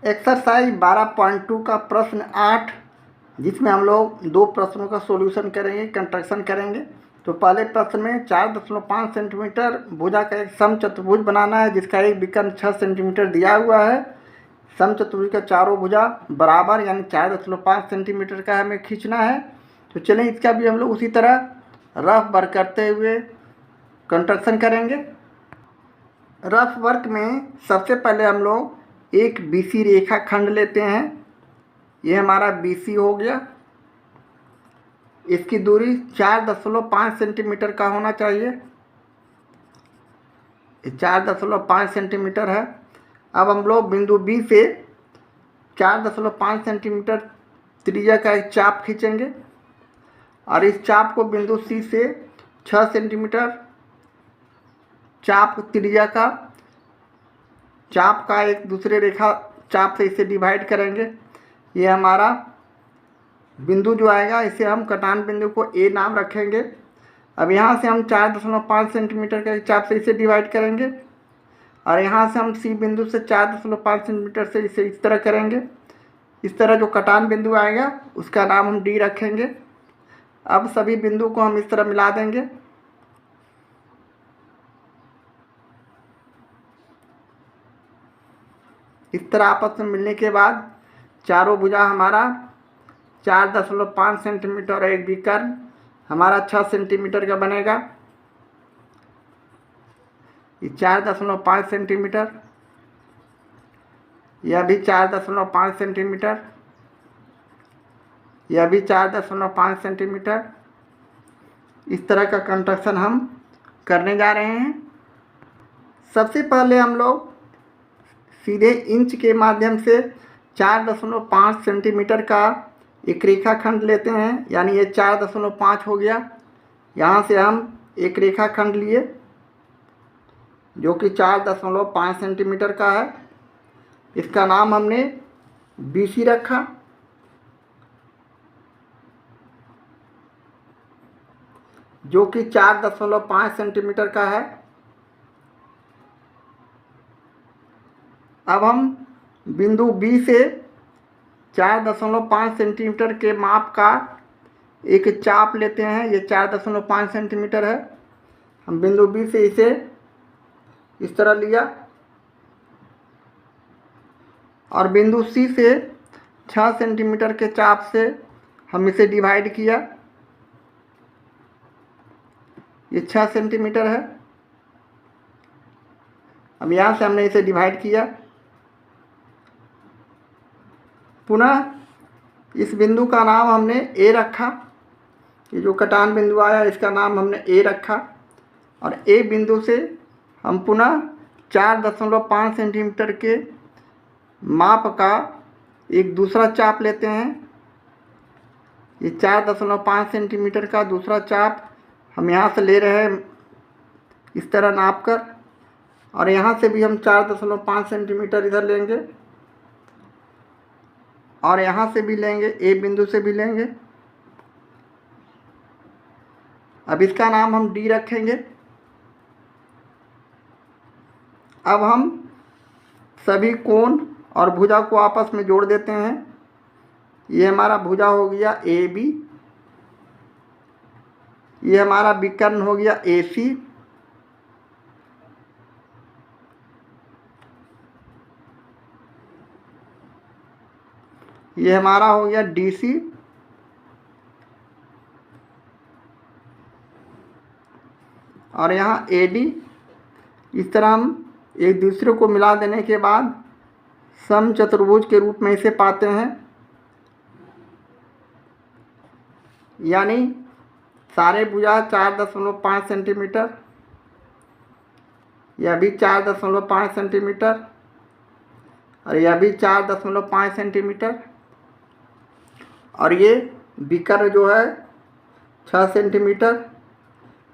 Exercise 12.2 का प्रश्न 8, जिसमें हम लोग 2 प्रश्नों का सॉल्यूशन करेंगे, कंस्ट्रक्शन करेंगे। तो पहले प्रश्न में 4.5 सेंटीमीटर भुजा का एक समचतुर्भुज बनाना है, जिसका एक विकर्ण 6 सेंटीमीटर दिया हुआ है। समचतुर्भुज का चारों भुजा बराबर यानी 4.5 सेंटीमीटर का हमें खींचना है। तो चलें इसका भी हम लोग उसी तरह रफ वर्क करते हुए कंस्ट्रक्शन करेंगे। रफ वर्क में सबसे पहले हम लोग एक BC रेखा खंड लेते हैं। ये हमारा BC हो गया। इसकी दूरी 4.5 सेंटीमीटर का होना चाहिए। 4.5 सेंटीमीटर है। अब हम लोग बिंदु B से 4.5 सेंटीमीटर त्रिज्या का एक चाप खींचेंगे और इस चाप को बिंदु C से 6 सेंटीमीटर चाप त्रिज्या का चाप का एक दूसरे रेखा चाप से इसे डिवाइड करेंगे। ये हमारा बिंदु जो आएगा, इसे हम कटान बिंदु को A नाम रखेंगे। अब यहाँ से हम 4.5 सेंटीमीटर का चाप से इसे डिवाइड करेंगे और यहाँ से हम C बिंदु से 4.5 सेंटीमीटर से इसे इस तरह करेंगे। इस तरह जो कटान बिंदु आएगा उसका नाम हम D रखेंगे। अब सभी बिंदु को हम इस तरह मिला देंगे। इस तरह आपस में मिलने के बाद चारों भुजा हमारा 4.5 सेंटीमीटर और एक विकर्ण हमारा 6 सेंटीमीटर का बनेगा। ये 4.5 सेंटीमीटर, यह भी 4.5 सेंटीमीटर, यह भी 4.5 सेंटीमीटर। इस तरह का कंस्ट्रक्शन हम करने जा रहे हैं। सबसे पहले हम लोग सीधे इंच के माध्यम से 4.5 सेंटीमीटर का एक रेखाखंड लेते हैं, यानी ये 4.5 हो गया। यहाँ से हम एक रेखाखंड लिए जो कि 4.5 सेंटीमीटर का है। इसका नाम हमने BC रखा। जो कि 4.5 सेंटीमीटर का है। अब हम बिंदु B से 4.5 सेंटीमीटर के माप का एक चाप लेते हैं। ये 4.5 सेंटीमीटर है। हम बिंदु B से इसे इस तरह लिया और बिंदु C से 6 सेंटीमीटर के चाप से हम इसे डिवाइड किया। ये 6 सेंटीमीटर है। अब यहाँ से हमने इसे डिवाइड किया। पुनः इस बिंदु का नाम हमने A रखा। ये जो कटान बिंदु आया इसका नाम हमने A रखा और A बिंदु से हम पुनः 4.5 सेंटीमीटर के माप का एक दूसरा चाप लेते हैं। ये 4.5 सेंटीमीटर का दूसरा चाप हम यहाँ से ले रहे हैं इस तरह नाप कर, और यहाँ से भी हम 4.5 सेंटीमीटर इधर लेंगे और यहाँ से भी लेंगे, A बिंदु से भी लेंगे। अब इसका नाम हम D रखेंगे। अब हम सभी कोण और भुजा को आपस में जोड़ देते हैं। ये हमारा भुजा हो गया AB, ये हमारा विकर्ण हो गया AC, ये हमारा हो गया DC, और यहाँ AD। इस तरह हम एक दूसरे को मिला देने के बाद समचतुर्भुज के रूप में इसे पाते हैं। यानी सारे भुजा 4.5 सेंटीमीटर, यह भी 4.5 सेंटीमीटर और यह भी 4.5 सेंटीमीटर, और ये विकर्ण जो है 6 सेंटीमीटर।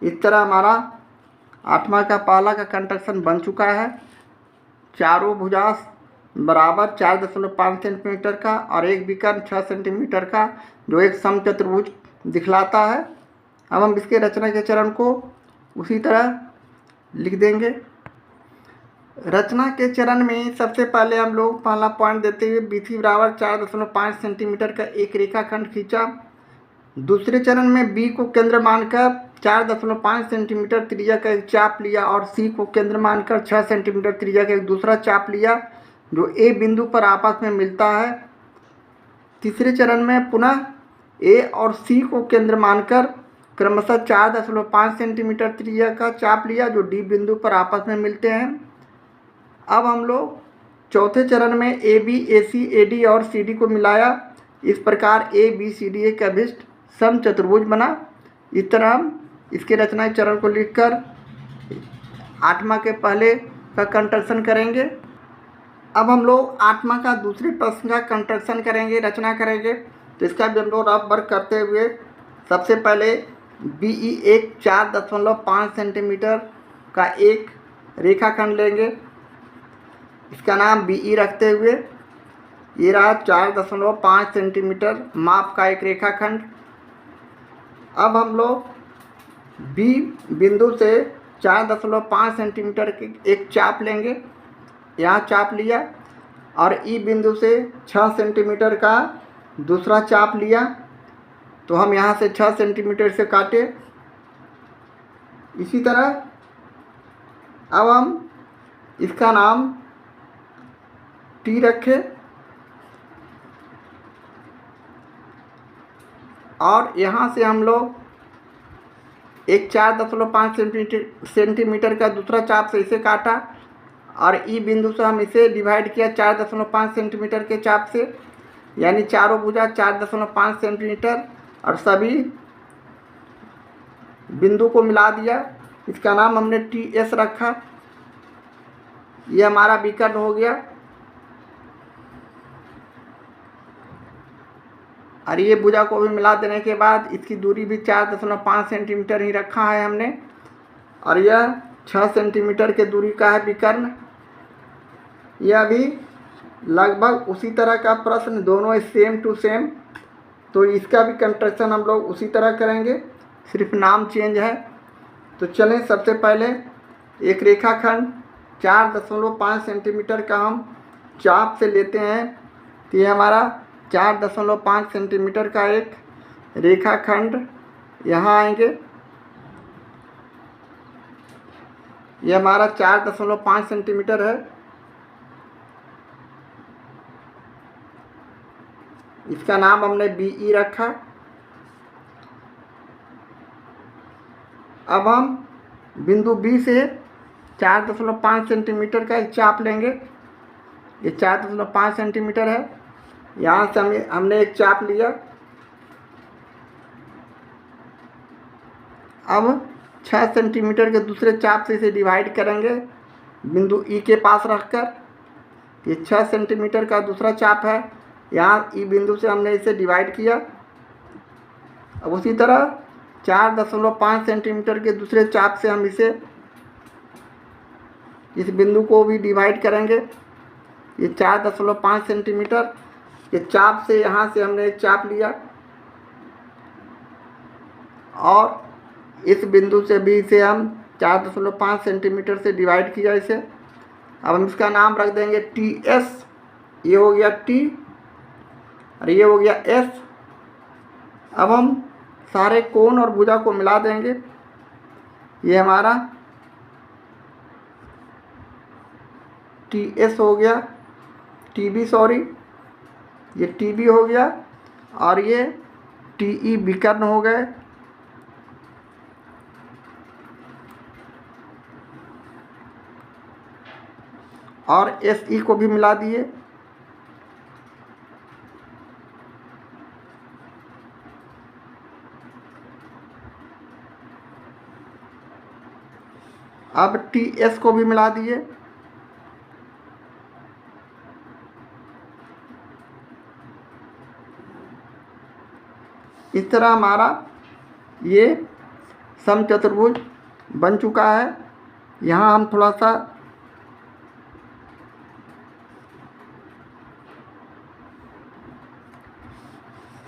इस तरह हमारा 8वां का पहला का कंस्ट्रक्शन बन चुका है। चारों भुजा बराबर 4.5 सेंटीमीटर का और एक विकर्ण 6 सेंटीमीटर का, जो एक समचतुर्भुज दिखलाता है। अब हम इसके रचना के चरण को उसी तरह लिख देंगे। रचना के चरण में सबसे पहले हम लोग पहला पॉइंट देते हुए BC बराबर 4.5 सेंटीमीटर का एक रेखाखंड खींचा। दूसरे चरण में B को केंद्र मानकर 4.5 सेंटीमीटर त्रिज्या का एक चाप लिया और C को केंद्र मानकर 6 सेंटीमीटर त्रिज्या का एक दूसरा चाप लिया जो A बिंदु पर आपस में मिलता है। तीसरे चरण में पुनः A और C को केंद्र मानकर क्रमशः 4.5 सेंटीमीटर त्रिज्या का चाप लिया जो D बिंदु पर आपस में मिलते हैं। अब हम लोग चौथे चरण में AB, AC, AD और CD को मिलाया। इस प्रकार ABCD एक अभिष्ट समचतुर्भुज बना। इस तरह हम इसके रचना चरण को लिखकर 8वां के पहले का कंस्ट्रक्शन करेंगे। अब हम लोग 8वां का दूसरे प्रश्न का कंस्ट्रक्शन करेंगे, रचना करेंगे। तो इसका भी हम लोग रफ वर्क करते हुए सबसे पहले BE एक 4.5 सेंटीमीटर का एक रेखाखंड लेंगे। इसका नाम BE रखते हुए ये रहा 4.5 सेंटीमीटर माप का एक रेखाखंड। अब हम लोग B बिंदु से 4.5 सेंटीमीटर के एक चाप लेंगे, यहाँ चाप लिया, और E बिंदु से 6 सेंटीमीटर का दूसरा चाप लिया। तो हम यहाँ से 6 सेंटीमीटर से काटे। इसी तरह अब हम इसका नाम T रखे और यहाँ से हम लोग एक 4.5 सेंटीमीटर का दूसरा चाप से इसे काटा और E बिंदु से हम इसे डिवाइड किया 4.5 सेंटीमीटर के चाप से, यानी चारों भुजा 4.5 सेंटीमीटर और सभी बिंदु को मिला दिया। इसका नाम हमने TS रखा। ये हमारा विकर्ण हो गया और ये भुजा को भी मिला देने के बाद इसकी दूरी भी 4.5 सेंटीमीटर ही रखा है हमने, और यह 6 सेंटीमीटर के दूरी का है विकर्ण। यह भी लगभग उसी तरह का प्रश्न, दोनों सेम टू सेम, तो इसका भी कंस्ट्रक्शन हम लोग उसी तरह करेंगे, सिर्फ नाम चेंज है। तो चलें, सबसे पहले एक रेखाखंड 4.5 सेंटीमीटर का हम चाप से लेते हैं। तो ये हमारा 4.5 सेंटीमीटर का एक रेखाखंड यहाँ आएंगे। ये हमारा 4.5 सेंटीमीटर है। इसका नाम हमने BE रखा। अब हम बिंदु B से 4.5 सेंटीमीटर का एक चाप लेंगे। ये 4.5 सेंटीमीटर है। यहाँ से हमने एक चाप लिया। अब 6 सेंटीमीटर के दूसरे चाप से इसे डिवाइड करेंगे बिंदु E के पास रखकर। ये 6 सेंटीमीटर का दूसरा चाप है। यहाँ E बिंदु से हमने इसे डिवाइड किया। अब उसी तरह 4.5 सेंटीमीटर के दूसरे चाप से हम इस बिंदु को भी डिवाइड करेंगे। ये 4.5 सेंटीमीटर के चाप से यहाँ से हमने एक चाप लिया और इस बिंदु से भी इसे हम 4.5 सेंटीमीटर से डिवाइड किया इसे। अब हम इसका नाम रख देंगे TS। ये हो गया T और ये हो गया S। अब हम सारे कोण और भुजा को मिला देंगे। ये हमारा TS हो गया, TB सॉरी, ये TB हो गया और ये TE विकर्ण हो गए। और SE को भी मिला दिए। अब TS को भी मिला दिए। इस तरह हमारा ये समचतुर्भुज बन चुका है। यहाँ हम थोड़ा सा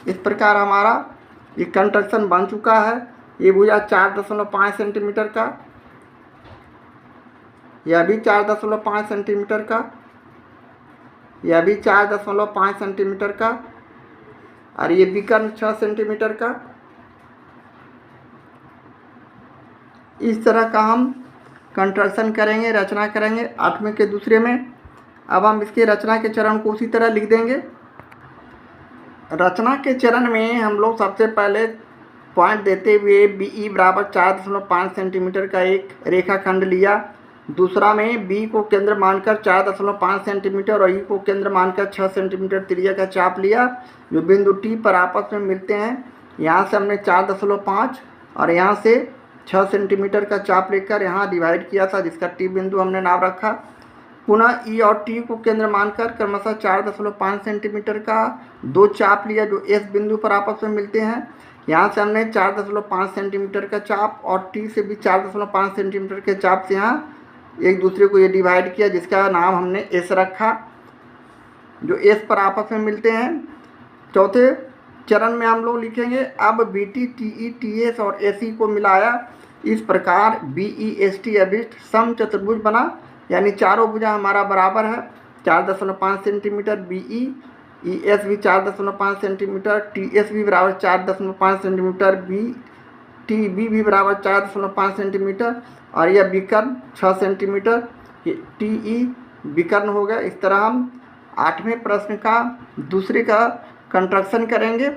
इस प्रकार हमारा ये कंस्ट्रक्शन बन चुका है। ये भुजा 4.5 सेंटीमीटर का यह भी 4.5 सेंटीमीटर का, यह भी 4.5 सेंटीमीटर का, और ये विकर्ण 6 सेंटीमीटर का। इस तरह का हम कंस्ट्रक्शन करेंगे, रचना करेंगे 8वें के दूसरे में। अब हम इसके रचना के चरण को उसी तरह लिख देंगे। रचना के चरण में हम लोग सबसे पहले पॉइंट देते हुए BE बराबर 4.5 सेंटीमीटर का एक रेखाखंड लिया। दूसरा में B को केंद्र मानकर 4.5 सेंटीमीटर और E को केंद्र मानकर 6 सेंटीमीटर त्रिज्या का चाप लिया, जो बिंदु T पर आपस में मिलते हैं। यहाँ से हमने 4.5 और यहाँ से 6 सेंटीमीटर का चाप लेकर यहाँ डिवाइड किया था, जिसका T बिंदु हमने नाम रखा। पुनः E और T को केंद्र मानकर क्रमशः 4.5 सेंटीमीटर का दो चाप लिया, जो S बिंदु पर आपस में मिलते हैं। यहाँ से हमने 4.5 सेंटीमीटर का चाप और T से भी 4.5 सेंटीमीटर के चाप से यहाँ एक दूसरे को ये डिवाइड किया, जिसका नाम हमने S रखा, जो S पर आपस में मिलते हैं। चौथे चरण में हम लोग लिखेंगे अब BT, TE, TS और SE को मिलाया। इस प्रकार BEST अभिष्ट समचतुर्भुज बना, यानी चारों भुजा हमारा बराबर है। 4.5 सेंटीमीटर BE, ES भी 4.5 सेंटीमीटर, TS भी बराबर 4.5 सेंटीमीटर, TB भी बराबर 4.5 सेंटीमीटर, और यह विकर्ण 6 सेंटीमीटर। TE विकर्ण हो गया। इस तरह हम 8वें प्रश्न का दूसरे का कंस्ट्रक्शन करेंगे।